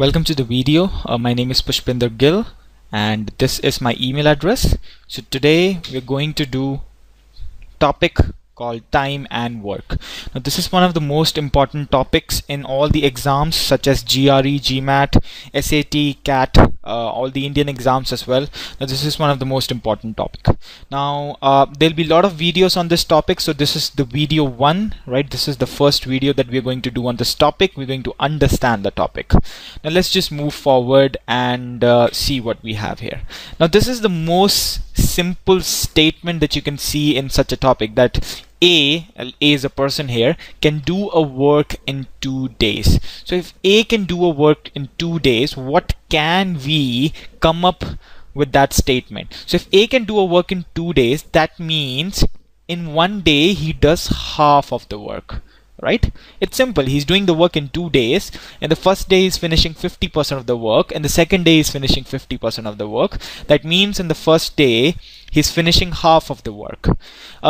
Welcome to the video. My name is Pushpinder Gill and this is my email address. So today we're going to do topic called time and work. Now this is one of the most important topics in all the exams such as GRE, GMAT, SAT, CAT, all the Indian exams as well. Now this is one of the most important topic. Now there'll be a lot of videos on this topic, so this is the video 1, right? This is the first video that we're going to do on this topic. We're going to understand the topic. Now let's just move forward and see what we have here. Now this is the most simple statement that you can see in such a topic, that A is a person here, can do a work in 2 days. So if A can do a work in 2 days, what can we come up with that statement? So if A can do a work in 2 days, that means in 1 day he does half of the work, right? It's simple. He's doing the work in 2 days, and the first day is finishing 50% of the work and the second day is finishing 50% of the work. That means in the first day he's finishing half of the work.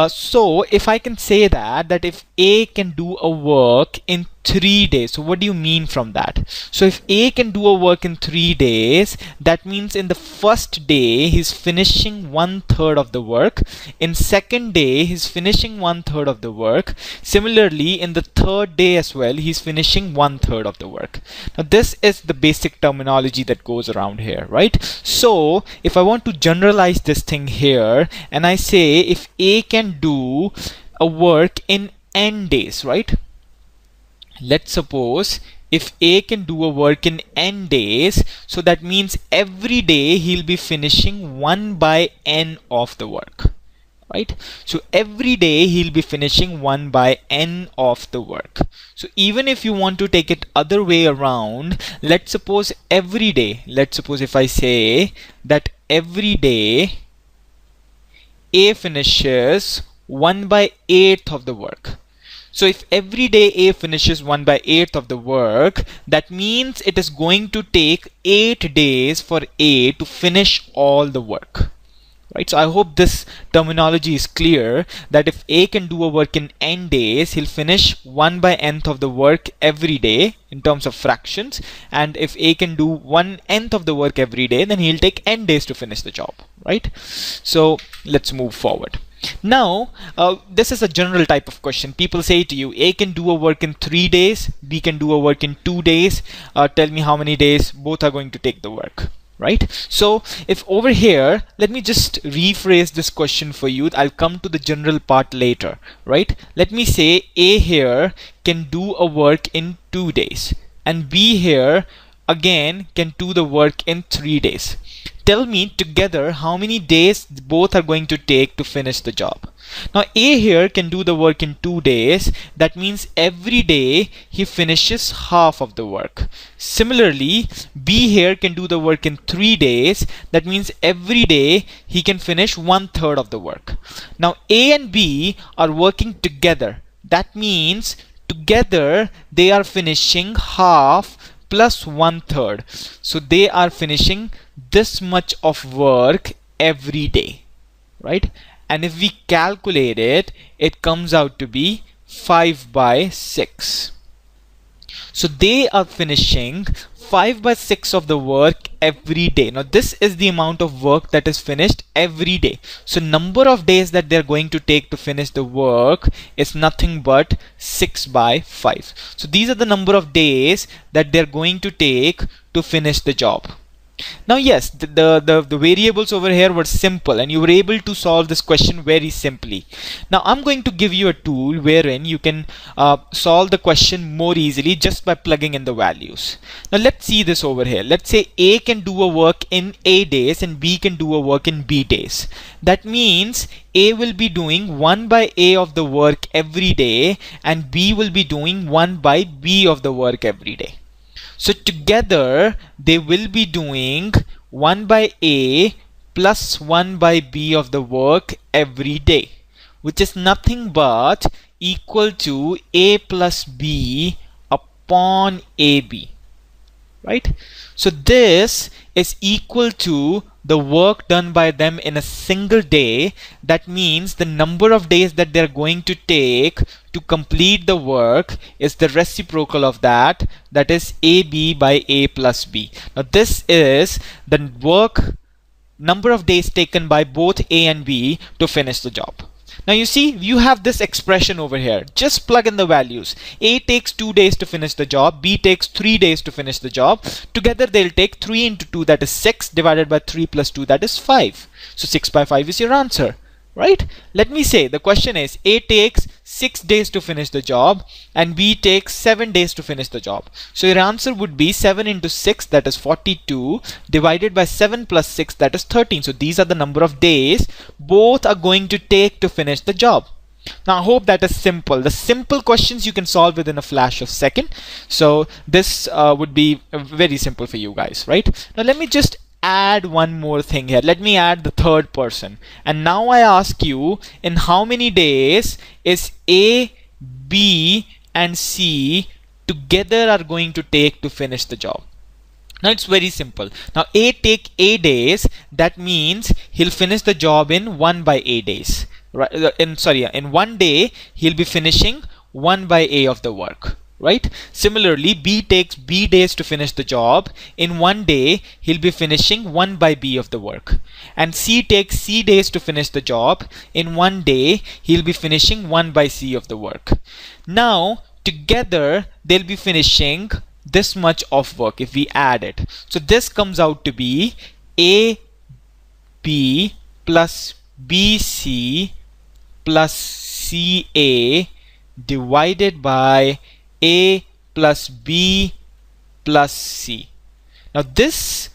So if I can say that if A can do a work in 3 days, so what do you mean from that? So if A can do a work in 3 days, that means in the first day he's finishing 1/3 of the work, in second day he's finishing 1/3 of the work, similarly in the third day as well he's finishing 1/3 of the work. Now this is the basic terminology that goes around here, right? So if I want to generalize this thing here and I say if A can do a work in n days, right? Let's suppose if A can do a work in n days, so that means every day he'll be finishing 1/n of the work, right? So every day he'll be finishing 1/n of the work. So even if you want to take it other way around, let's suppose every day, let's suppose if I say that every day A finishes 1/8 of the work. So if every day A finishes 1/8 of the work, that means it is going to take 8 days for A to finish all the work, right? So I hope this terminology is clear, that if A can do a work in n days, he'll finish 1/n of the work every day in terms of fractions, and if A can do 1/n of the work every day, then he'll take n days to finish the job, right? So let's move forward. Now this is a general type of question. People say to you, A can do a work in 3 days, B can do a work in 2 days, tell me how many days both are going to take the work, right? So if over here, let me just rephrase this question for you. I'll come to the general part later, right? Let me say A here can do a work in 2 days and B here again can do the work in 3 days. Tell me together how many days both are going to take to finish the job. Now A here can do the work in 2 days. That means every day he finishes half of the work. Similarly, B here can do the work in 3 days. That means every day he can finish 1/3 of the work. Now A and B are working together. That means together they are finishing half plus 1/3. So they are finishing this much of work every day, right? And if we calculate it, it comes out to be 5/6. So they are finishing 5/6 of the work every day. Now this is the amount of work that is finished every day. So number of days that they're going to take to finish the work is nothing but 6/5. So these are the number of days that they're going to take to finish the job. Now yes, the variables over here were simple and you were able to solve this question very simply. Now I'm going to give you a tool wherein you can solve the question more easily just by plugging in the values. Now let's see this over here. Let's say A can do a work in A days and B can do a work in B days. That means A will be doing 1/A of the work every day and B will be doing 1/B of the work every day. So together they will be doing 1/A plus 1/B of the work every day, which is nothing but equal to A plus B upon AB, right? So this is equal to the work done by them in a single day, that means the number of days that they're going to take to complete the work is the reciprocal of that, that is AB by A plus B. Now this is the number of days taken by both A and B to finish the job. Now you see, you have this expression over here. Just plug in the values. A takes 2 days to finish the job. B takes 3 days to finish the job. Together they'll take 3 into 2, that is 6, divided by 3 plus 2, that is 5. So 6 by 5 is your answer, right? Let me say, the question is, A takes 6 days to finish the job and B takes 7 days to finish the job. So your answer would be 7 into 6, that is 42, divided by 7 plus 6, that is 13. So these are the number of days both are going to take to finish the job. Now I hope that is simple. The simple questions you can solve within a flash of second. So this would be very simple for you guys, right? Now let me just add one more thing here. Let me add the third person. And now I ask you, in how many days is A, B and C together are going to take to finish the job? Now it's very simple. Now A take A days, that means he'll finish the job in 1 by A days. Right? In 1 day he'll be finishing 1 by A of the work. Right? Similarly, B takes B days to finish the job. In 1 day, he'll be finishing 1 by B of the work. And C takes C days to finish the job. In 1 day, he'll be finishing 1 by C of the work. Now, together, they'll be finishing this much of work if we add it. So this comes out to be AB plus BC plus CA divided by A plus B plus C. Now this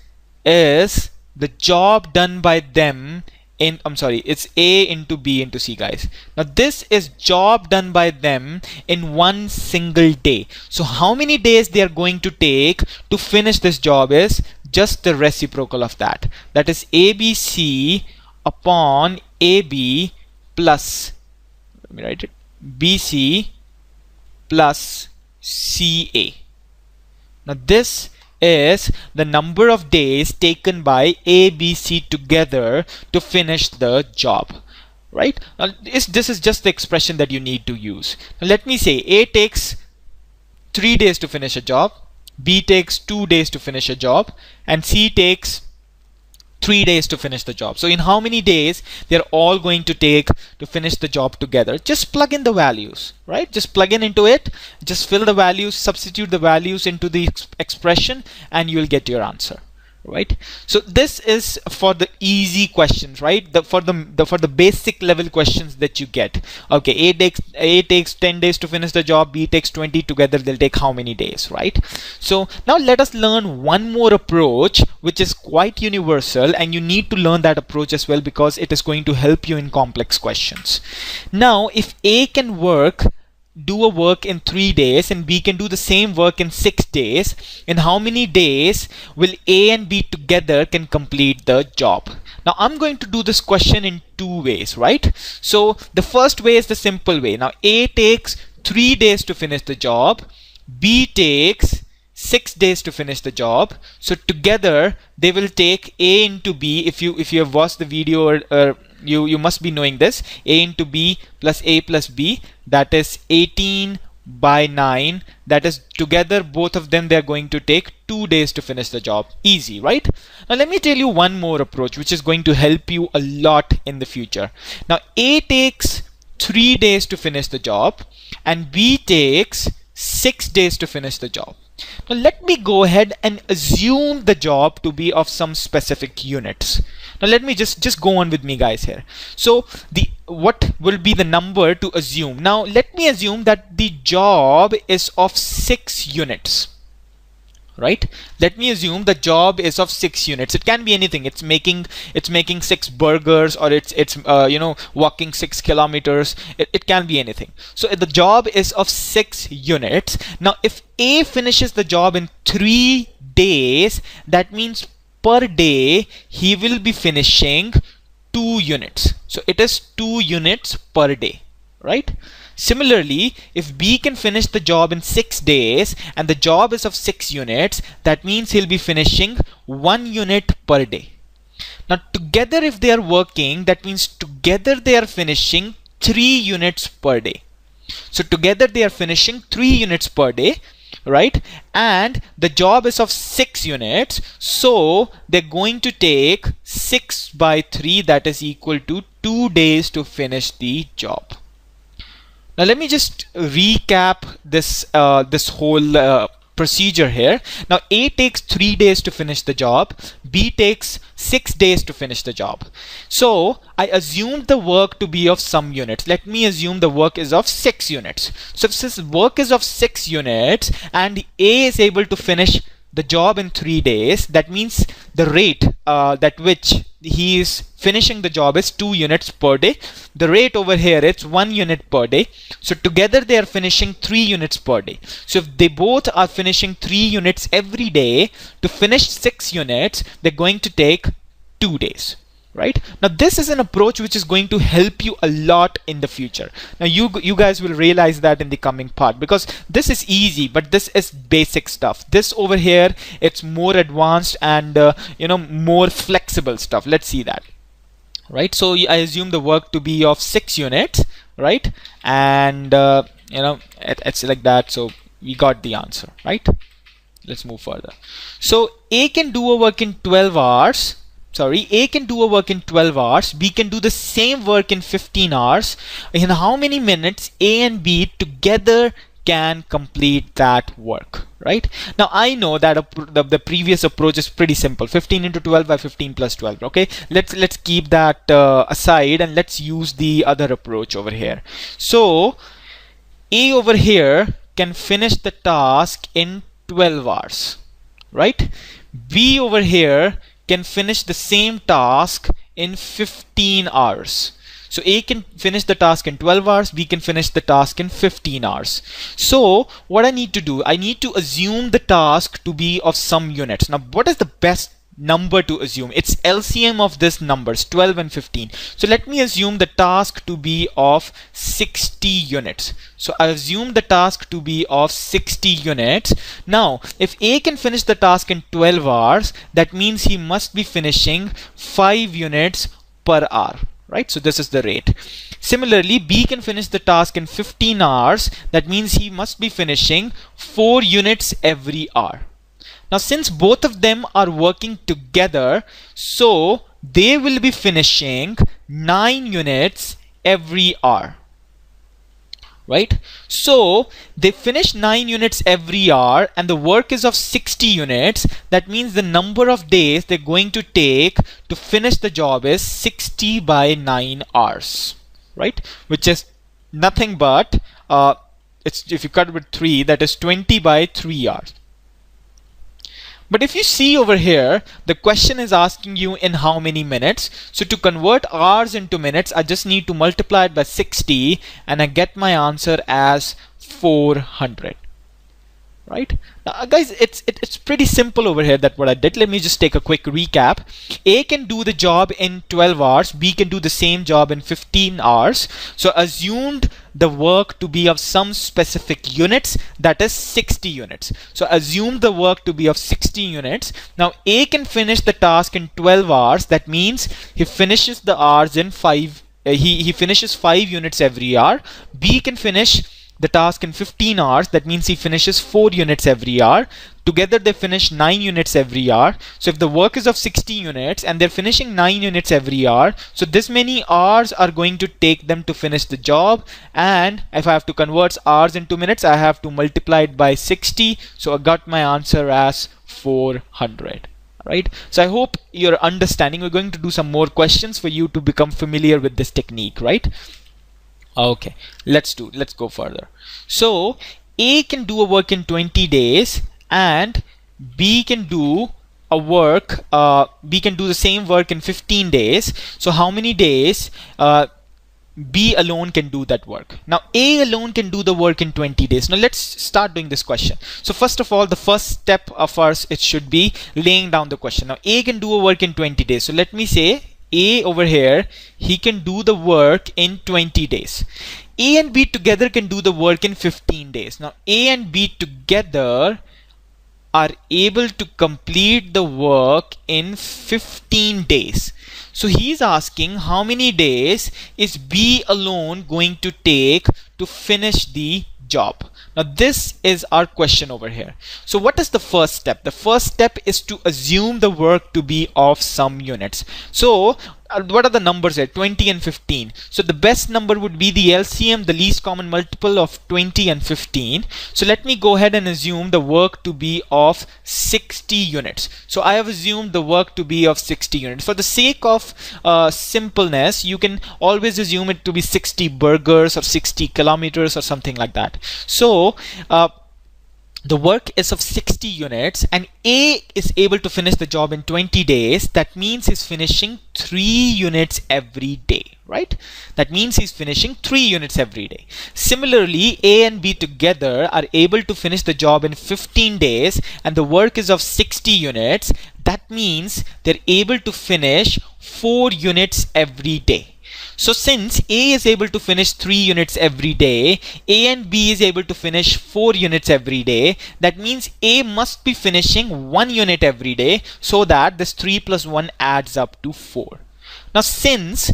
is the job done by them in, it's A into B into C, guys. Now this is job done by them in 1 single day. So how many days they are going to take to finish this job is just the reciprocal of that. That is ABC upon AB plus, let me write it, BC plus CA. Now this is the number of days taken by A, B, C together to finish the job, right? Now this is just the expression that you need to use. Now let me say, A takes 3 days to finish a job, B takes 2 days to finish a job, and C takes 3 days to finish the job. So in how many days they're all going to take to finish the job together? Just plug in the values, right? Just plug into it, just fill the values, substitute the values into the expression, and you'll get your answer, right? So this is for the easy questions, right? For the basic level questions that you get. Okay, A takes 10 days to finish the job, B takes 20, together they'll take how many days, right? So now let us learn one more approach which is quite universal, and you need to learn that approach as well because it is going to help you in complex questions. Now if A can do a work in 3 days and B can do the same work in 6 days, in how many days will A and B together can complete the job? Now I'm going to do this question in 2 ways, right? So the first way is the simple way. Now A takes 3 days to finish the job, B takes 6 days to finish the job. So together they will take A into B. If you have watched the video, or you must be knowing this, A into B plus A plus B, that is 18 by 9. That is together both of them they are going to take 2 days to finish the job. Easy, right? Now let me tell you one more approach which is going to help you a lot in the future. Now A takes 3 days to finish the job and B takes 6 days to finish the job. Now let me go ahead and assume the job to be of some specific units. Now let me just go on with me, guys, here. So what will be the number to assume? Now let me assume that the job is of 6 units. Right? Let me assume the job is of 6 units. It can be anything. It's making 6 burgers, or it's walking 6 kilometers. It can be anything. So the job is of 6 units. Now if A finishes the job in 3 days, that means per day he will be finishing 2 units. So it is 2 units per day, right? Similarly, if B can finish the job in 6 days and the job is of 6 units, that means he'll be finishing 1 unit per day. Now together if they are working, that means together they are finishing 3 units per day. So together they are finishing 3 units per day, right? And the job is of 6 units, so they're going to take 6 by 3, that is equal to 2 days to finish the job. Now let me just recap this whole procedure here. Now A takes 3 days to finish the job, B takes 6 days to finish the job. So I assumed the work to be of some units. Let me assume the work is of 6 units. So if this work is of 6 units and A is able to finish the job in 3 days, that means the rate at which he is finishing the job is 2 units per day. The rate over here is 1 unit per day. So together they are finishing 3 units per day. So if they both are finishing 3 units every day, to finish 6 units, they're going to take 2 days. Right? Now this is an approach which is going to help you a lot in the future. Now you guys will realize that in the coming part, because this is easy, but this is basic stuff. This over here, it's more advanced and more flexible stuff. Let's see that. Right? So I assume the work to be of 6 units, right? And it's like that. So we got the answer, right? Let's move further. So A can do a work in 12 hours. A can do a work in 12 hours, B can do the same work in 15 hours. In how many minutes A and B together can complete that work, right? Now I know that the previous approach is pretty simple, 15 into 12 by 15 plus 12, okay? Let's keep that aside and let's use the other approach over here. So A over here can finish the task in 12 hours, right? B over here can finish the same task in 15 hours. So A can finish the task in 12 hours, B can finish the task in 15 hours. So what I need to do, I need to assume the task to be of some units. Now what is the best number to assume? It's LCM of these numbers, 12 and 15. So let me assume the task to be of 60 units. So I assume the task to be of 60 units. Now if A can finish the task in 12 hours, that means he must be finishing 5 units per hour, right? So this is the rate. Similarly, B can finish the task in 15 hours. That means he must be finishing 4 units every hour. Now since both of them are working together, so they will be finishing 9 units every hour, right? So they finish 9 units every hour and the work is of 60 units. That means the number of days they're going to take to finish the job is 60 by 9 hours, right? Which is nothing but, if you cut with 3, that is 20 by 3 hours. But if you see over here, the question is asking you in how many minutes. So to convert hours into minutes, I just need to multiply it by 60 and I get my answer as 400. Right? Now guys, it's pretty simple over here that what I did. Let me just take a quick recap. A can do the job in 12 hours, B can do the same job in 15 hours. So assumed the work to be of some specific units, that is 60 units. So assume the work to be of 60 units. Now A can finish the task in 12 hours. That means he finishes the hours in 5. He finishes 5 units every hour. B can finish the task in 15 hours. That means he finishes 4 units every hour. Together they finish 9 units every hour. So if the work is of 60 units and they're finishing 9 units every hour, so this many hours are going to take them to finish the job. And if I have to convert hours into minutes, I have to multiply it by 60. So I got my answer as 400. Right? So I hope you're understanding. We're going to do some more questions for you to become familiar with this technique, right? Okay, let's go further. So A can do a work in 20 days and B can do a work, B can do the same work in 15 days. So how many days B alone can do that work? Now A alone can do the work in 20 days. Now let's start doing this question. So first of all, the first step of ours, it should be laying down the question. Now A can do a work in 20 days. So let me say A over here, he can do the work in 20 days. A and B together can do the work in 15 days. Now A and B together are able to complete the work in 15 days. So he's asking how many days is B alone going to take to finish the job. Now this is our question over here. So what is the first step? The first step is to assume the work to be of some units. So what are the numbers here? 20 and 15. So the best number would be the LCM, the least common multiple of 20 and 15. So let me go ahead and assume the work to be of 60 units. So I have assumed the work to be of 60 units. For the sake of simpleness, you can always assume it to be 60 burgers or 60 kilometers or something like that. So the work is of 60 units and A is able to finish the job in 20 days. That means he's finishing 3 units every day, right? That means he's finishing 3 units every day. Similarly, A and B together are able to finish the job in 15 days and the work is of 60 units. That means they're able to finish 4 units every day. So since A is able to finish 3 units every day, A and B is able to finish 4 units every day, that means A must be finishing 1 unit every day, so that this 3 plus 1 adds up to 4. Now since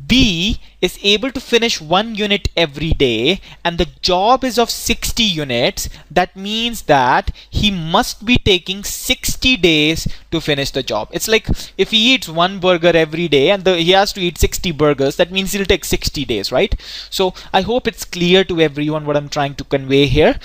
B is able to finish 1 unit every day and the job is of 60 units, that means that he must be taking 60 days to finish the job. It's like if he eats 1 burger every day and he has to eat 60 burgers, that means he'll take 60 days, right? So I hope it's clear to everyone what I'm trying to convey here.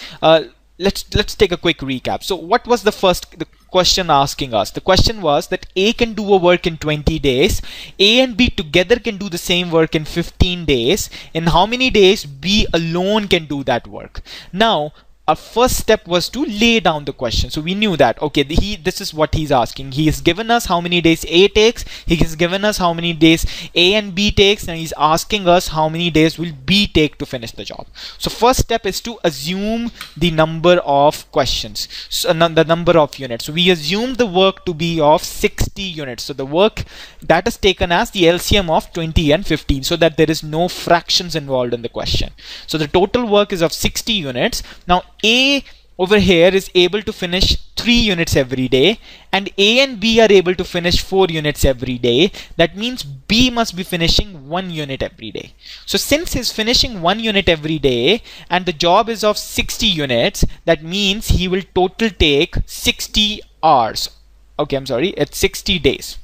Let's take a quick recap. So what was the question asking us? The question was that A can do a work in 20 days, A and B together can do the same work in 15 days. In how many days B alone can do that work? Now our first step was to lay down the question. So we knew that, okay, this is what he's asking. He has given us how many days A takes, he has given us how many days A and B takes, and he's asking us how many days will B take to finish the job. So first step is to assume the number of questions, so the number of units. So we assume the work to be of 60 units. So the work that is taken as the LCM of 20 and 15, so that there is no fractions involved in the question. So the total work is of 60 units. Now A over here is able to finish 3 units every day and A and B are able to finish 4 units every day. That means B must be finishing 1 unit every day. So since he's finishing 1 unit every day and the job is of 60 units, that means he will total take 60 hours. Okay, I'm sorry, it's 60 days.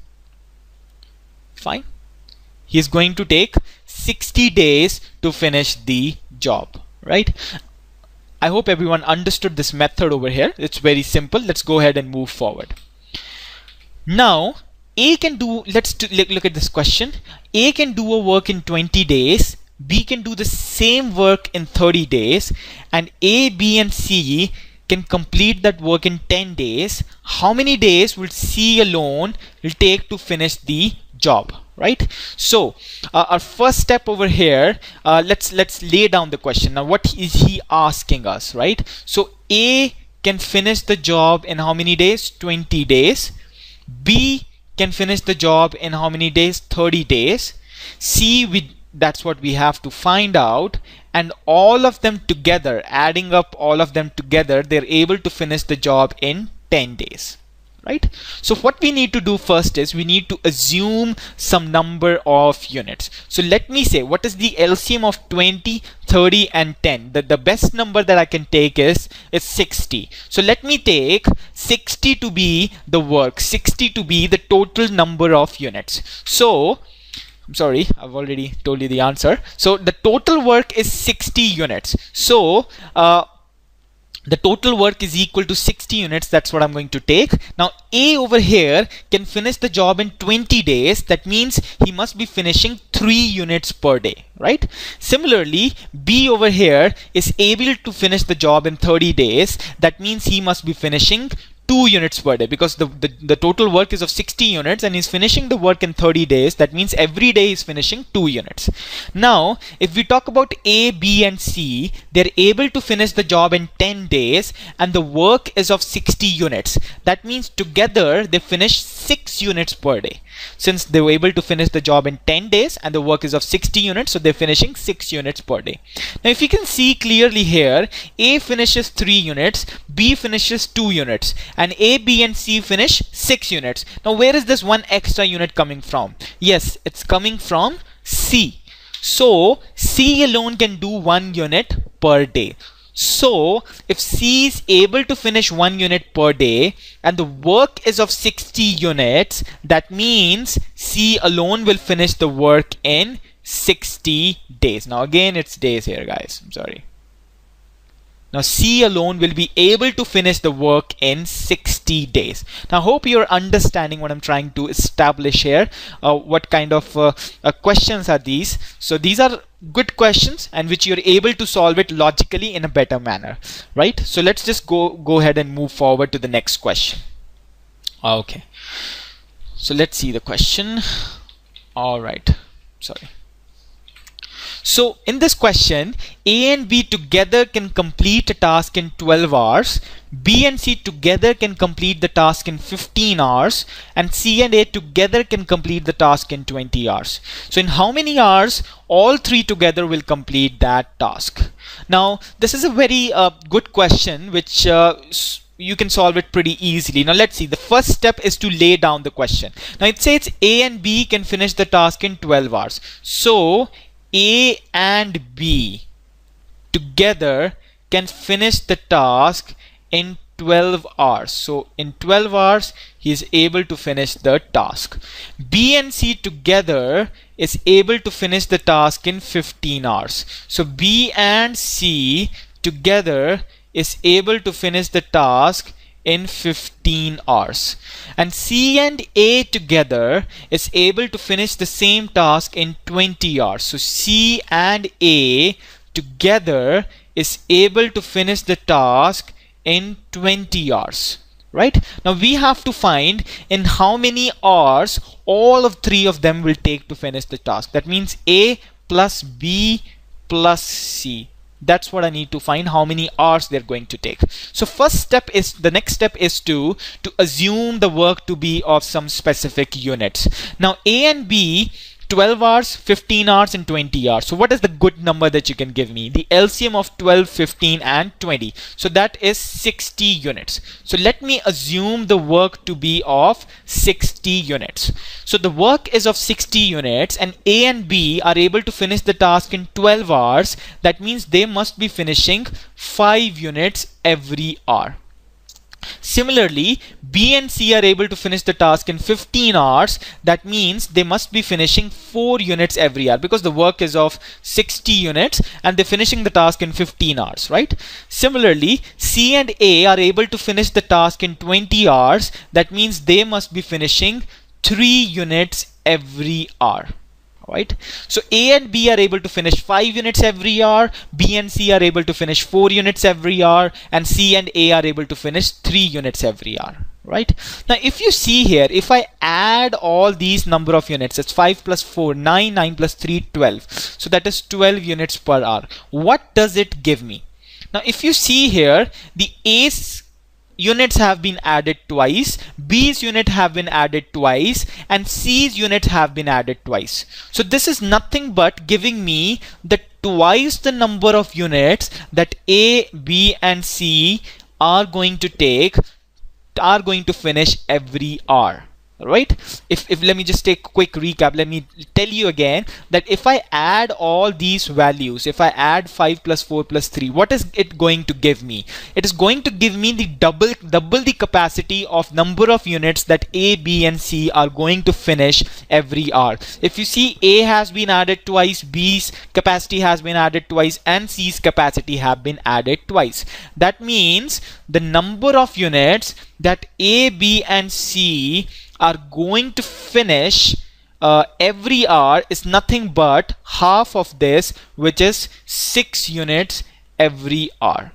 Fine. He is going to take 60 days to finish the job, right? I hope everyone understood this method over here. It's very simple. Let's go ahead and move forward. Now A can do, let's look at this question. A can do a work in 20 days, B can do the same work in 30 days, and A, B and C can complete that work in 10 days. How many days will C alone will take to finish the job, right? So our first step over here, let's lay down the question. Now what is he asking us, right? So A can finish the job in how many days? 20 days. B can finish the job in how many days? 30 days. C, that's what we have to find out, and all of them together, adding up all of them together, they're able to finish the job in 10 days. Right? So what we need to do first is we need to assume some number of units. So let me say, what is the LCM of 20, 30 and 10? The best number that I can take is 60. So let me take 60 to be the work, 60 to be the total number of units. So I'm sorry, I've already told you the answer. So the total work is 60 units. So the total work is equal to 60 units. That's what I'm going to take. Now A over here can finish the job in 20 days. That means he must be finishing 3 units per day, right? Similarly, B over here is able to finish the job in 30 days. That means he must be finishing 2 units per day, because the total work is of 60 units and he's finishing the work in 30 days. That means every day he's finishing 2 units. Now if we talk about A, B and C, they're able to finish the job in 10 days and the work is of 60 units. That means together they finish 6 units per day. Since they were able to finish the job in 10 days and the work is of 60 units, so they're finishing 6 units per day. Now if you can see clearly here, A finishes 3 units, B finishes 2 units, and A, B and C finish 6 units. Now where is this one extra unit coming from? Yes, it's coming from C. So C alone can do 1 unit per day. So if C is able to finish 1 unit per day and the work is of 60 units, that means C alone will finish the work in 60 days. Now again, it's days here, guys. I'm sorry. Now C alone will be able to finish the work in 60 days. Now I hope you're understanding what I'm trying to establish here. What kind of questions are these? So these are good questions and which you're able to solve it logically in a better manner, right? So let's just go ahead and move forward to the next question. Okay. So let's see the question. All right. Sorry. So in this question, A and B together can complete a task in 12 hours, B and C together can complete the task in 15 hours, and C and A together can complete the task in 20 hours. So in how many hours all three together will complete that task? Now this is a very good question which you can solve it pretty easily. Now let's see, the first step is to lay down the question. Now it says A and B can finish the task in 12 hours. So A and B together can finish the task in 12 hours. So in 12 hours he is able to finish the task. B and C together is able to finish the task in 15 hours. So B and C together is able to finish the task in 15 hours, and C and A together is able to finish the same task in 20 hours. So C and A together is able to finish the task in 20 hours, right? Now we have to find in how many hours all of three of them will take to finish the task. That means A plus B plus C. That's what I need to find, how many hours they're going to take. So the next step is to assume the work to be of some specific units. Now A and B, 12 hours, 15 hours and 20 hours. So what is the good number that you can give me? The LCM of 12, 15 and 20. So that is 60 units. So let me assume the work to be of 60 units. So the work is of 60 units and A and B are able to finish the task in 12 hours. That means they must be finishing 5 units every hour. Similarly, B and C are able to finish the task in 15 hours. That means they must be finishing 4 units every hour because the work is of 60 units and they're finishing the task in 15 hours, right? Similarly, C and A are able to finish the task in 20 hours. That means they must be finishing 3 units every hour. Right? So A and B are able to finish 5 units every hour, B and C are able to finish 4 units every hour, and C and A are able to finish 3 units every hour. Right? Now if you see here, if I add all these number of units, it's 5 plus 4, 9, 9 plus 3, 12. So that is 12 units per hour. What does it give me? Now if you see here, the A's units have been added twice, B's unit have been added twice, and C's unit have been added twice. So this is nothing but giving me the twice the number of units that A, B and C are going to finish every hour. Right? If let me just take a quick recap. Let me tell you again that if I add all these values, if I add 5 plus 4 plus 3, what is it going to give me? It is going to give me the double the capacity of number of units that A, B and C are going to finish every hour. If you see, A has been added twice, B's capacity has been added twice, and C's capacity have been added twice. That means the number of units that A, B and C are going to finish every hour is nothing but half of this, which is 6 units every hour.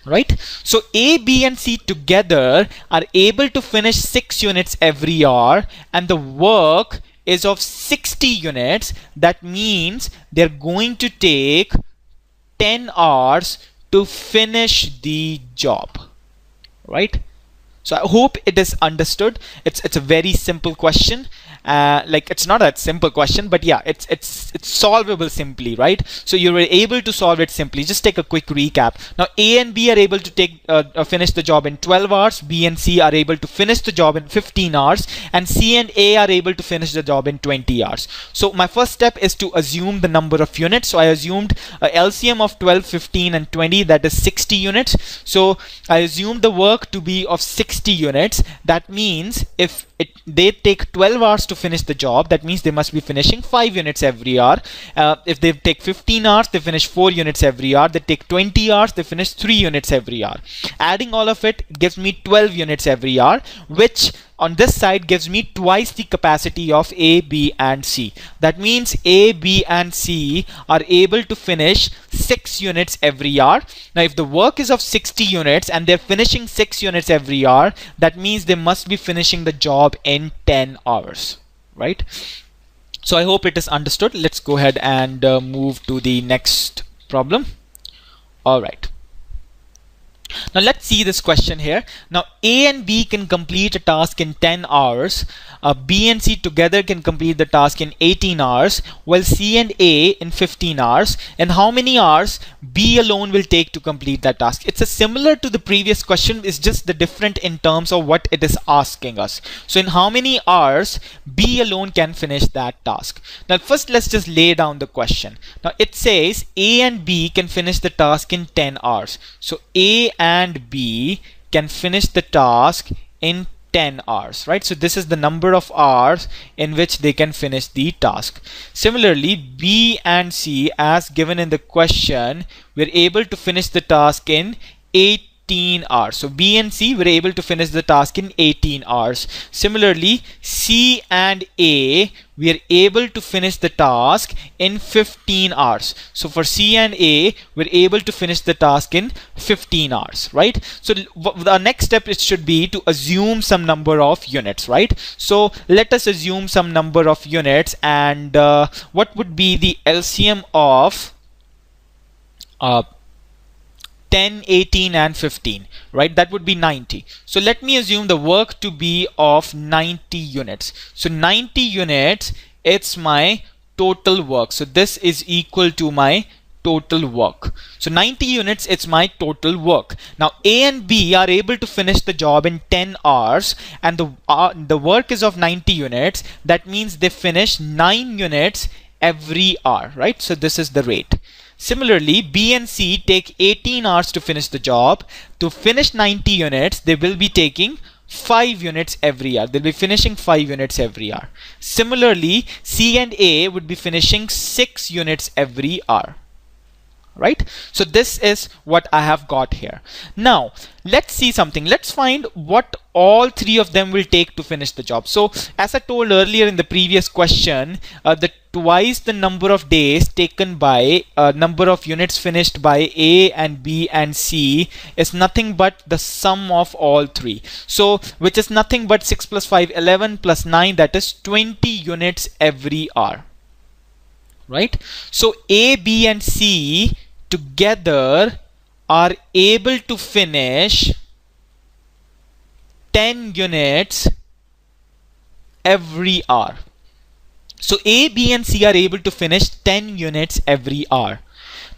Right? So A, B and C together are able to finish 6 units every hour, and the work is of 60 units. That means they're going to take 10 hours to finish the job. Right? So I hope it is understood. It's a very simple question. Like, it's not a simple question, but yeah, it's solvable simply, right? So you were able to solve it simply. Just take a quick recap. Now A and B are able to finish the job in 12 hours. B and C are able to finish the job in 15 hours, and C and A are able to finish the job in 20 hours. So my first step is to assume the number of units. So I assumed a LCM of 12, 15, and 20, that is 60 units. So I assumed the work to be of 60 units. That means if they take 12 hours to finish the job, that means they must be finishing 5 units every hour. If they take 15 hours, they finish 4 units every hour. They take 20 hours, they finish 3 units every hour. Adding all of it gives me 12 units every hour, which on this side gives me twice the capacity of A, B, and C. That means A, B, and C are able to finish 6 units every hour. Now if the work is of 60 units and they're finishing 6 units every hour, that means they must be finishing the job in 10 hours, right? So I hope it is understood. Let's go ahead and move to the next problem. All right. Now let's see this question here. Now A and B can complete a task in 10 hours. B and C together can complete the task in 18 hours, while C and A in 15 hours. And how many hours B alone will take to complete that task? It's a similar to the previous question, it's just the different in terms of what it is asking us. So in how many hours B alone can finish that task? Now first let's just lay down the question. Now it says A and B can finish the task in 10 hours. So A and B can finish the task in 10 hours, right? So this is the number of hours in which they can finish the task. Similarly, B and C, as given in the question, we're able to finish the task in 18 hours. So B and C were able to finish the task in 18 hours. Similarly, C and A, we are able to finish the task in 15 hours. So for C and A, we're able to finish the task in 15 hours, right? So the next step, it should be to assume some number of units, right? So let us assume some number of units, and what would be the LCM of 10, 18, and 15, right? That would be 90. So let me assume the work to be of 90 units. So 90 units, it's my total work. So this is equal to my total work. So 90 units, it's my total work. Now A and B are able to finish the job in 10 hours, and the work is of 90 units. That means they finish 9 units every hour, right? So this is the rate. Similarly, B and C take 18 hours to finish the job. To finish 90 units, they will be taking 5 units every hour. They'll be finishing 5 units every hour. Similarly, C and A would be finishing 6 units every hour, right? So this is what I have got here. Now let's see something. Let's find what all three of them will take to finish the job. So as I told earlier in the previous question, twice the number of days taken by number of units finished by A and B and C is nothing but the sum of all three. So which is nothing but 6 plus 5, 11 plus 9, that is 20 units every hour, right? So A, B, and C together are able to finish 10 units every hour. So A, B, and C are able to finish 10 units every hour.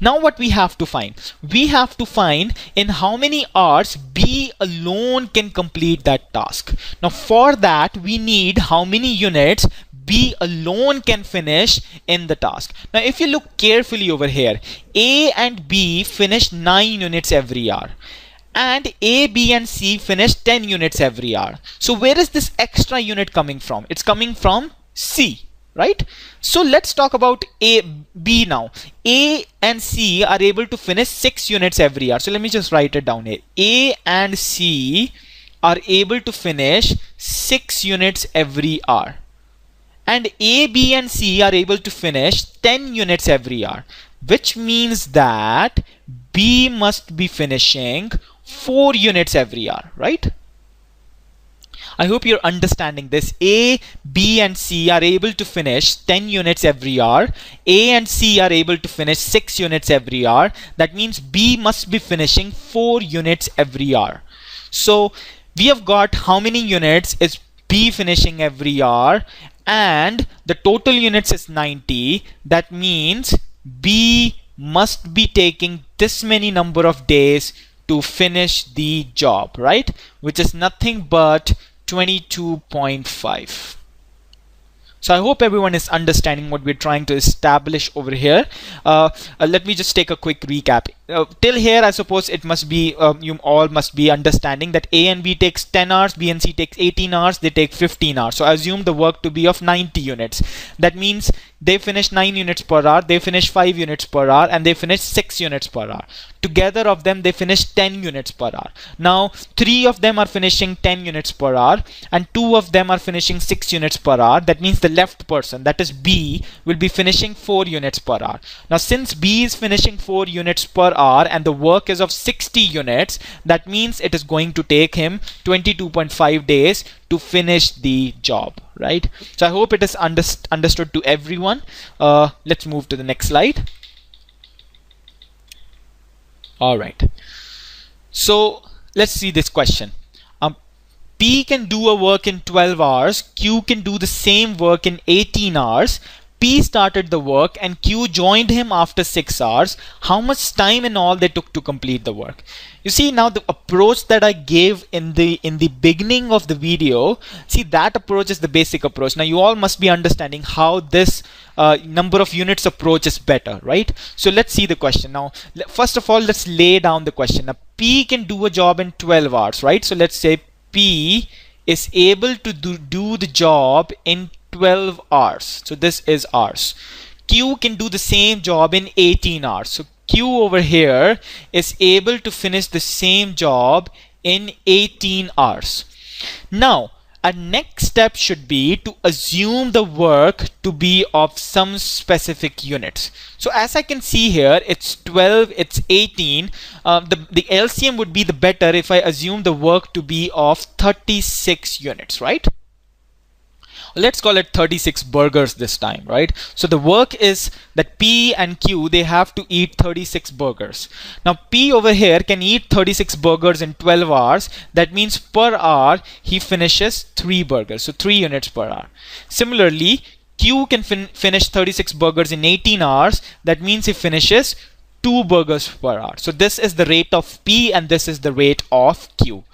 Now what we have to find? We have to find in how many hours B alone can complete that task. Now for that, we need how many units B alone can finish in the task. Now if you look carefully over here, A and B finish 9 units every hour, and A, B, and C finish 10 units every hour. So where is this extra unit coming from? It's coming from C, right? So let's talk about B now. A and C are able to finish 6 units every hour. So let me just write it down here. A and C are able to finish 6 units every hour. And A, B, and C are able to finish 10 units every hour, which means that B must be finishing 4 units every hour, right? I hope you're understanding this. A, B, and C are able to finish 10 units every hour. A and C are able to finish 6 units every hour. That means B must be finishing 4 units every hour. So we have got how many units is B finishing every hour, and the total units is 90. That means B must be taking this many number of days to finish the job, right? Which is nothing but 22.5. So I hope everyone is understanding what we're trying to establish over here. Let me just take a quick recap. Till here, I suppose it must be, you all must be understanding that A and B takes 10 hours, B and C takes 18 hours, they take 15 hours. So I assume the work to be of 90 units. That means they finish 9 units per hour, they finish 5 units per hour, and they finish 6 units per hour. Together of them, they finish 10 units per hour. Now, 3 of them are finishing 10 units per hour, and 2 of them are finishing 6 units per hour. That means the left person, that is B, will be finishing 4 units per hour. Now, since B is finishing 4 units per hour and the work is of 60 units, that means it is going to take him 22.5 days to finish the job, right? So I hope it is understood to everyone. Let's move to the next slide. All right. So let's see this question. P can do a work in 12 hours. Q can do the same work in 18 hours. P started the work and Q joined him after 6 hours. How much time in all they took to complete the work? You see, now the approach that I gave in the beginning of the video, see, that approach is the basic approach. Now you all must be understanding how this number of units approach is better, right? So let's see the question. Now first of all, let's lay down the question. Now P can do a job in 12 hours, right? So let's say P is able to do the job in 12 hours. So this is hours. Q can do the same job in 18 hours. So Q over here is able to finish the same job in 18 hours. Now, a next step should be to assume the work to be of some specific units. So as I can see here, it's 12, it's 18. The LCM would be the better if I assume the work to be of 36 units, right? Let's call it 36 burgers this time, right? So the work is that P and Q, they have to eat 36 burgers. Now P over here can eat 36 burgers in 12 hours. That means per hour he finishes 3 burgers, so 3 units per hour. Similarly, Q can finish 36 burgers in 18 hours. That means he finishes 2 burgers per hour. So this is the rate of P and this is the rate of Q.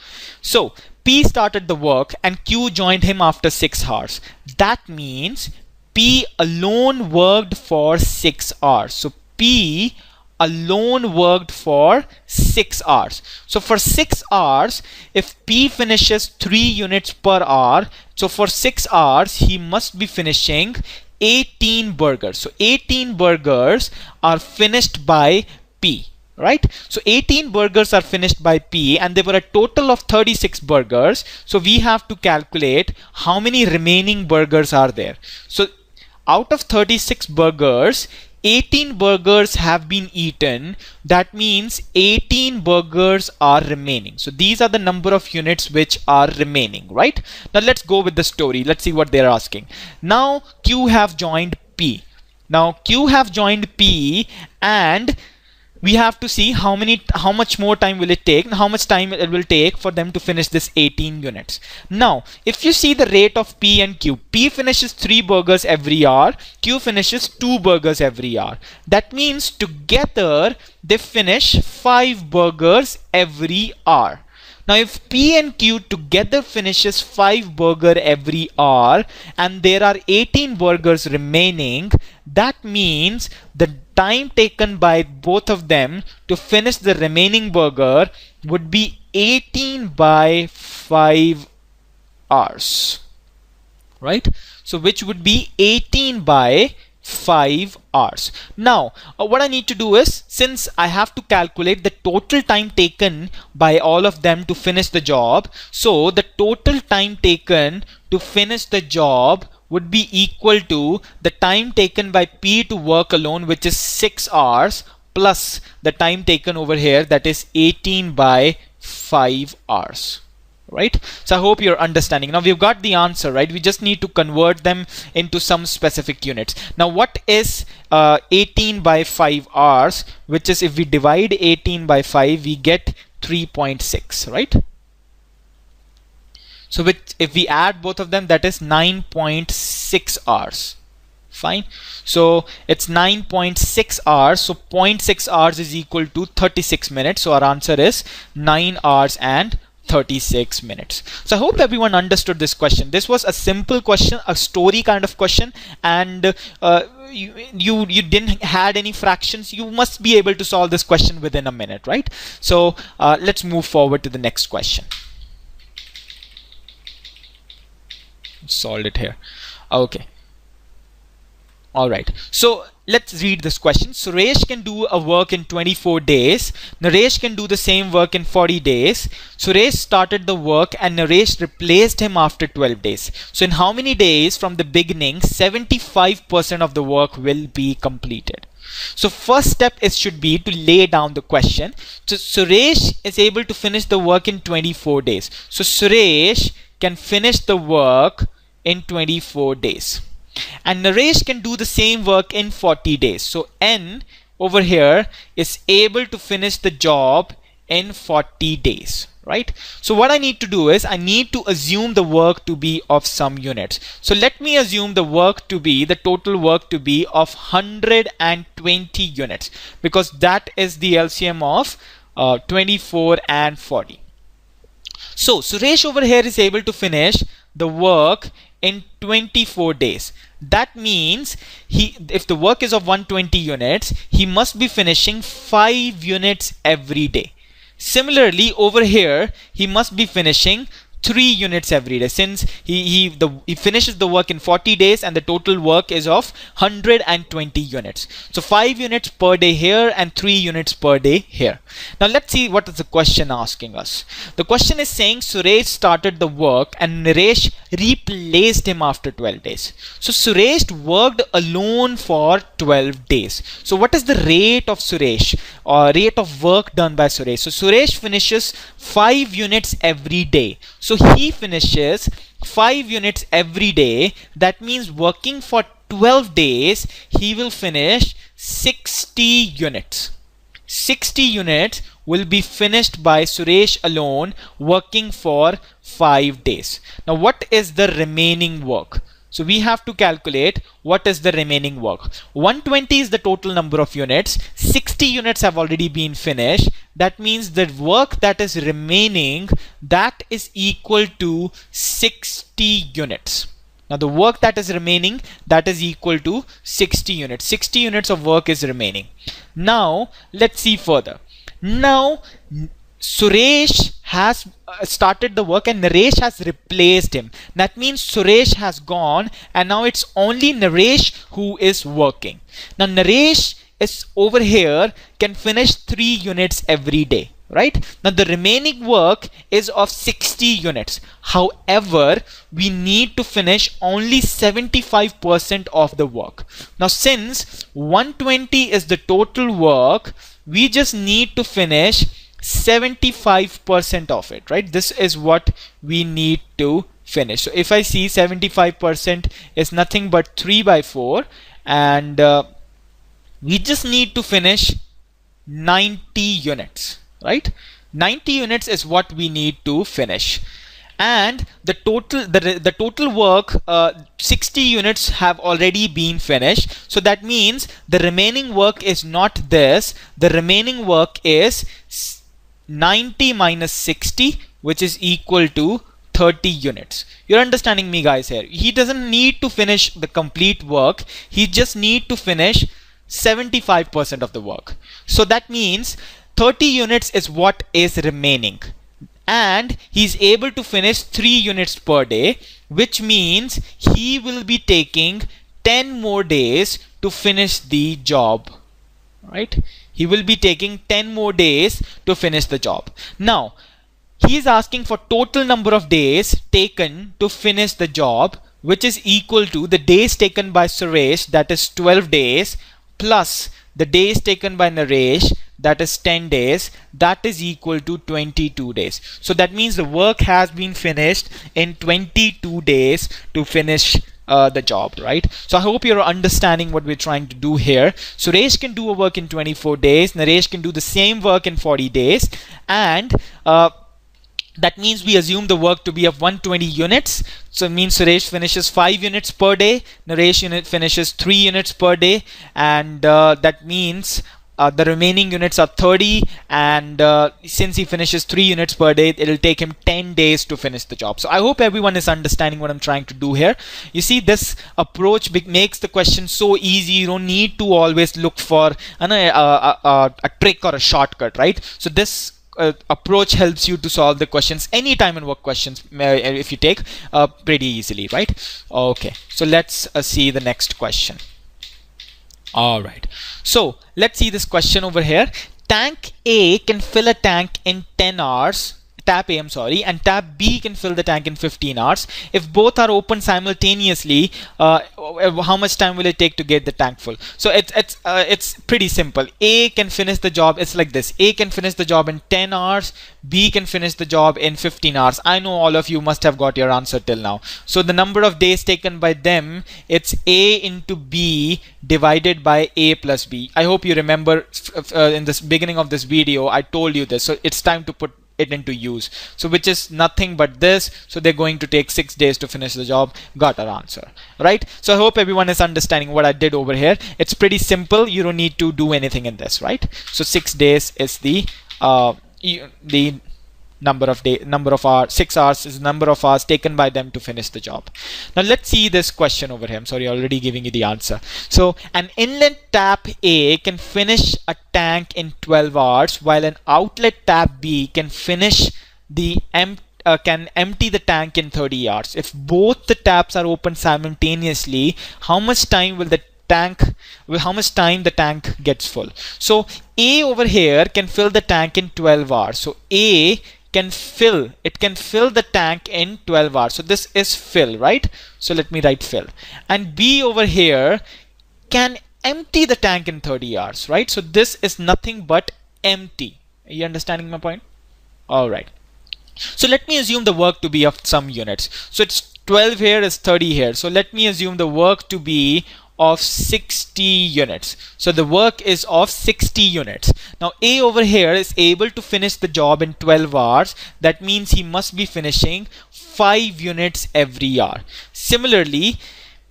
So P started the work and Q joined him after 6 hours. That means P alone worked for 6 hours. So P alone worked for 6 hours. So for 6 hours, if P finishes 3 units per hour, so for 6 hours, he must be finishing 18 burgers. So 18 burgers are finished by P. Right? So 18 burgers are finished by P and there were a total of 36 burgers. So we have to calculate how many remaining burgers are there. So out of 36 burgers, 18 burgers have been eaten. That means 18 burgers are remaining. So these are the number of units which are remaining, right? Now let's go with the story. Let's see what they're asking. Now Q have joined P. Now Q have joined P and we have to see how much more time will it take and how much time it will take for them to finish this 18 units. Now, if you see the rate of P and Q, P finishes 3 burgers every hour, Q finishes 2 burgers every hour. That means together they finish 5 burgers every hour. Now if P and Q together finishes 5 burger every hour and there are 18 burgers remaining, that means the time taken by both of them to finish the remaining burger would be 18 by 5 hours, right? So which would be 18 by 5 hours. Now what I need to do is, since I have to calculate the total time taken by all of them to finish the job, so the total time taken to finish the job would be equal to the time taken by P to work alone, which is 6 hours, plus the time taken over here, that is 18 by 5 hours. Right? So I hope you're understanding. Now we've got the answer, right? We just need to convert them into some specific units. Now what is 18 by 5 hours, which is, if we divide 18 by 5, we get 3.6, right? So if we add both of them, that is 9.6 hours. Fine. So it's 9.6 hours. So 0.6 hours is equal to 36 minutes. So our answer is 9 hours and 36 minutes. So I hope everyone understood this question. This was a simple question, a story kind of question, and you didn't had any fractions. You must be able to solve this question within a minute, right? So let's move forward to the next question. Solved it here. Okay. All right, so let's read this question. Suresh can do a work in 24 days. Naresh can do the same work in 40 days. Suresh started the work and Naresh replaced him after 12 days. So in how many days from the beginning 75% of the work will be completed? So first step should be to lay down the question. So Suresh is able to finish the work in 24 days. So Suresh can finish the work in 24 days. And Naresh can do the same work in 40 days. So N over here is able to finish the job in 40 days, right? So what I need to do is I need to assume the work to be of some units. So let me assume the work to be, the total work to be of 120 units, because that is the LCM of 24 and 40. So Suresh over here is able to finish the work in 24 days. That means if the work is of 120 units, he must be finishing 5 units every day. Similarly, over here, he must be finishing 3 units every day, since he finishes the work in 40 days and the total work is of 120 units. So 5 units per day here and 3 units per day here. Now let's see what is the question asking us. The question is saying Suresh started the work and Naresh replaced him after 12 days. So Suresh worked alone for 12 days. So what is the rate of Suresh, or rate of work done by Suresh? So Suresh finishes 5 units every day. So he finishes 5 units every day. That means working for 12 days, he will finish 60 units. 60 units will be finished by Suresh alone, working for 5 days. Now what is the remaining work? So we have to calculate what is the remaining work. 120 is the total number of units. 60 units have already been finished. That means the work that is remaining, that is equal to 60 units. Now the work that is remaining, that is equal to 60 units. 60 units of work is remaining. Now let's see further. Now Suresh has started the work and Naresh has replaced him. That means Suresh has gone and now it's only Naresh who is working. Now Naresh is over here, can finish 3 units every day, right? Now the remaining work is of 60 units. However, we need to finish only 75% of the work. Now since 120 is the total work, we just need to finish 75% of it, right? This is what we need to finish. So if I see 75% is nothing but 3 by 4, and we just need to finish 90 units, right? 90 units is what we need to finish. And the total work, 60 units have already been finished. So that means the remaining work is not this. The remaining work is 90 minus 60, which is equal to 30 units. You're understanding me, guys, here. He doesn't need to finish the complete work. He just need to finish 75% of the work. So that means 30 units is what is remaining. And he's able to finish 3 units per day, which means he will be taking 10 more days to finish the job, right? He will be taking 10 more days to finish the job. Now, he is asking for total number of days taken to finish the job, which is equal to the days taken by Suresh, that is 12 days, plus the days taken by Naresh, that is 10 days, that is equal to 22 days. So that means the work has been finished in 22 days to finish the job, right? So I hope you're understanding what we're trying to do here. Suresh can do a work in 24 days, Naresh can do the same work in 40 days, and That means we assume the work to be of 120 units. So it means Suresh finishes 5 units per day, Naresh finishes 3 units per day, and that means the remaining units are 30, and since he finishes 3 units per day, it'll take him 10 days to finish the job. So I hope everyone is understanding what I'm trying to do here. You see, this approach makes the question so easy. You don't need to always look for a trick or a shortcut, right? So this approach helps you to solve the questions anytime in work questions if you take pretty easily, right? Okay, so let's see the next question. All right, so let's see this question over here. Tank A can fill a tank in 10 hours. Tap A, I'm sorry, and tap B can fill the tank in 15 hours. If both are open simultaneously, how much time will it take to get the tank full? So it's pretty simple. A can finish the job. It's like this. A can finish the job in 10 hours. B can finish the job in 15 hours. I know all of you must have got your answer till now. So the number of days taken by them, it's A into B divided by A plus B. I hope you remember in this beginning of this video, I told you this. So it's time to put it into use, so which is nothing but this. So they're going to take 6 days to finish the job. Got our answer, right? So I hope everyone is understanding what I did over here. It's pretty simple. You don't need to do anything in this, right? So 6 days is the number of hours. 6 hours is the number of hours taken by them to finish the job. Now let's see this question over here. I'm sorry, already giving you the answer. So an inlet tap A can finish a tank in 12 hours, while an outlet tap B can finish the can empty the tank in 30 hours. If both the taps are open simultaneously, how much time will the tank gets full? So A over here can fill the tank in 12 hours. So A can fill the tank in 12 hours. So this is fill, right? So let me write fill. And B over here can empty the tank in 30 hours, right? So this is nothing but empty. Are you understanding my point? All right. So let me assume the work to be of some units. So it's 12 here, is 30 here. So let me assume the work to be of 60 units. So the work is of 60 units. Now A over here is able to finish the job in 12 hours. That means he must be finishing 5 units every hour. Similarly,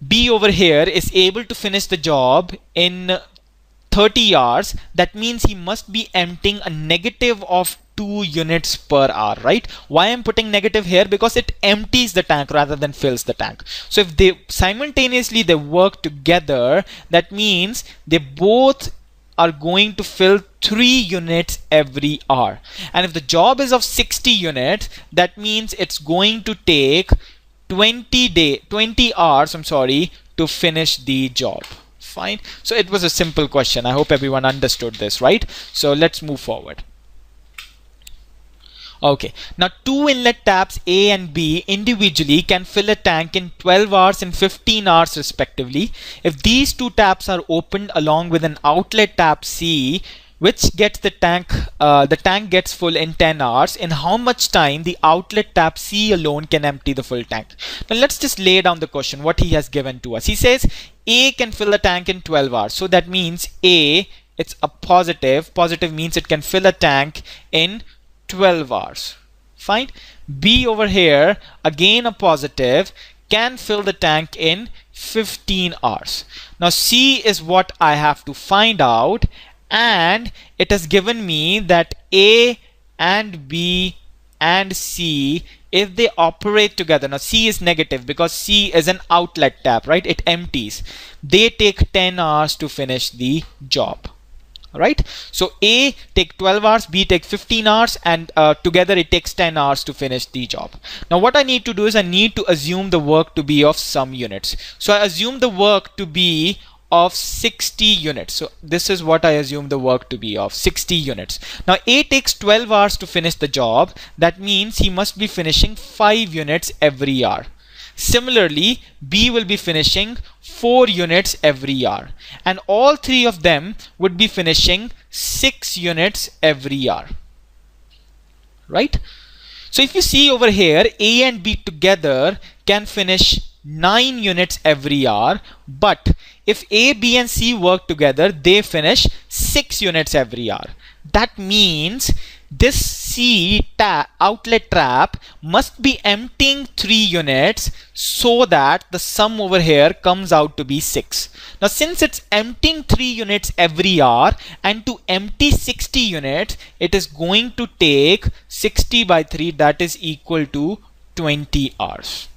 B over here is able to finish the job in 30 hours. That means he must be emptying a negative of 2 units per hour, right? Why I'm putting negative here? Because it empties the tank rather than fills the tank. So if they simultaneously they work together, that means they both are going to fill 3 units every hour. And if the job is of 60 units, that means it's going to take 20 hours, I'm sorry, to finish the job. Fine. So it was a simple question. I hope everyone understood this, right? So let's move forward. Okay, now 2 inlet taps A and B individually can fill a tank in 12 hours and 15 hours respectively. If these 2 taps are opened along with an outlet tap C, which gets the tank gets full in 10 hours, in how much time the outlet tap C alone can empty the full tank? Now let's just lay down the question, what he has given to us. He says A can fill a tank in 12 hours. So that means A, it's a positive. Positive means it can fill a tank in 12 hours. Fine. B over here, again a positive, can fill the tank in 15 hours. Now C is what I have to find out, and it has given me that A and B and C, if they operate together, now C is negative because C is an outlet tap, right? It empties. They take 10 hours to finish the job. Right? So A take 12 hours, B take 15 hours, and together it takes 10 hours to finish the job. Now what I need to do is I need to assume the work to be of some units. So I assume the work to be of 60 units. So this is what I assume the work to be of 60 units. Now A takes 12 hours to finish the job. That means he must be finishing 5 units every hour. Similarly, B will be finishing 4 units every hour, and all 3 of them would be finishing 6 units every hour, right? So if you see over here, A and B together can finish 9 units every hour, but if A, B and C work together, they finish 6 units every hour. That means this outlet trap must be emptying 3 units so that the sum over here comes out to be 6. Now since it's emptying 3 units every hour, and to empty 60 units it is going to take 60 by 3, that is equal to 20 hours.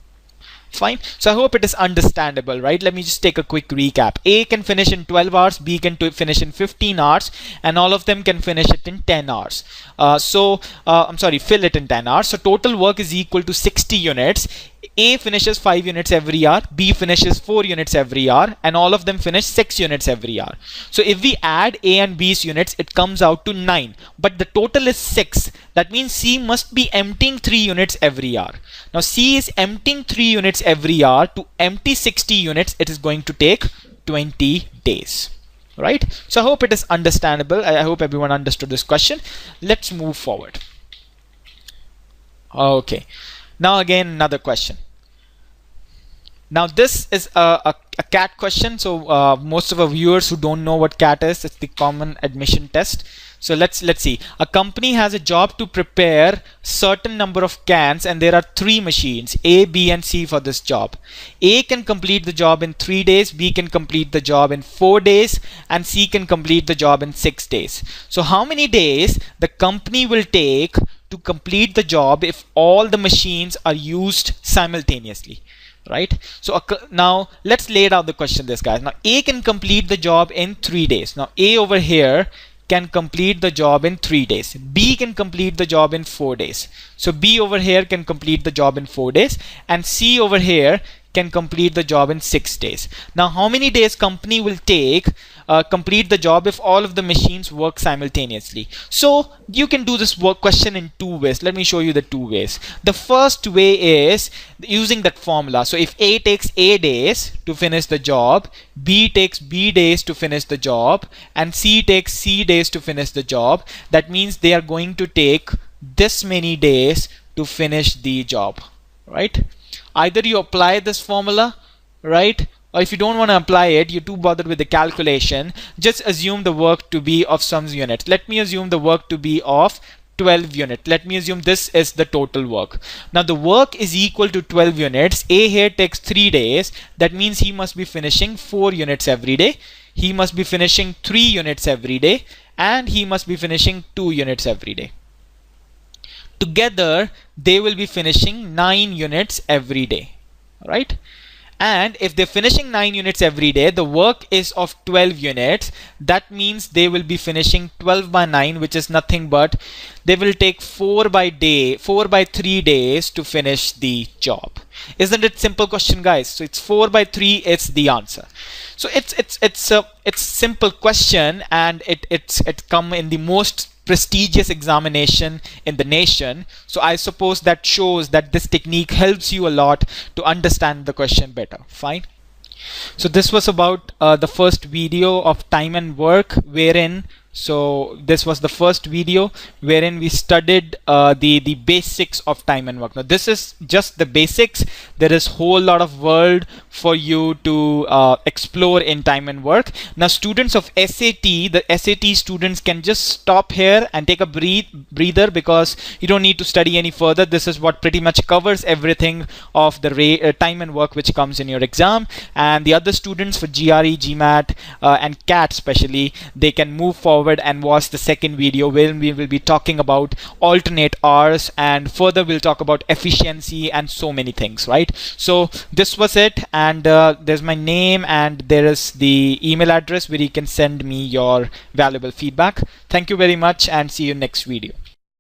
Fine. So I hope it is understandable, right? Let me just take a quick recap. A can finish in 12 hours, B can finish in 15 hours, and all of them can finish it in 10 hours. I'm sorry, fill it in 10 hours. So total work is equal to 60 units. A finishes 5 units every hour, B finishes 4 units every hour, and all of them finish 6 units every hour. So if we add A and B's units, it comes out to 9, but the total is 6. That means C must be emptying 3 units every hour. Now C is emptying 3 units every hour. To empty 60 units, it is going to take 20 days. Right? So I hope it is understandable. I hope everyone understood this question. Let's move forward. Okay. Now again, another question. Now this is a CAT question. So most of our viewers who don't know what CAT is, it's the common admission test. So let's see. A company has a job to prepare certain number of cans, and there are 3 machines, A, B, and C, for this job. A can complete the job in 3 days, B can complete the job in 4 days, and C can complete the job in 6 days. So how many days the company will take to complete the job if all the machines are used simultaneously? Right? So now let's lay out the question this guys. Now A can complete the job in 3 days. Now A over here can complete the job in 3 days. B can complete the job in 4 days. So B over here can complete the job in 4 days, and C over here can complete the job in 6 days. Now how many days company will take complete the job if all of the machines work simultaneously? So you can do this work question in 2 ways. Let me show you the 2 ways. The first way is using that formula. So if A takes A days to finish the job, B takes B days to finish the job, and C takes C days to finish the job, that means they are going to take this many days to finish the job, right? Either you apply this formula, right? Or if you don't want to apply it, you're too bothered with the calculation, just assume the work to be of some units. Let me assume the work to be of 12 units. Let me assume this is the total work. Now the work is equal to 12 units. A here takes 3 days. That means he must be finishing 4 units every day. He must be finishing 3 units every day. And he must be finishing 2 units every day. Together, they will be finishing 9 units every day, right? And if they're finishing 9 units every day, the work is of 12 units. That means they will be finishing 12 by 9, which is nothing but they will take 4 by 3 days to finish the job. Isn't it simple question, guys? So it's 4 by 3 is the answer. So it's a simple question, and it come in the most prestigious examination in the nation. So I suppose that shows that this technique helps you a lot to understand the question better. Fine. So this was about the first video of time and work, wherein this was the first video wherein we studied the basics of time and work. Now this is just the basics. There is whole lot of world for you to explore in time and work. Now students of SAT, the SAT students can just stop here and take a breather, because you don't need to study any further. This is what pretty much covers everything of the time and work which comes in your exam. And the other students for GRE, GMAT and CAT especially, they can move forward and watch the second video where we will be talking about alternate hours, and further we'll talk about efficiency and so many things, right? So this was it, and there's my name, and there is the email address where you can send me your valuable feedback. Thank you very much, and see you next video.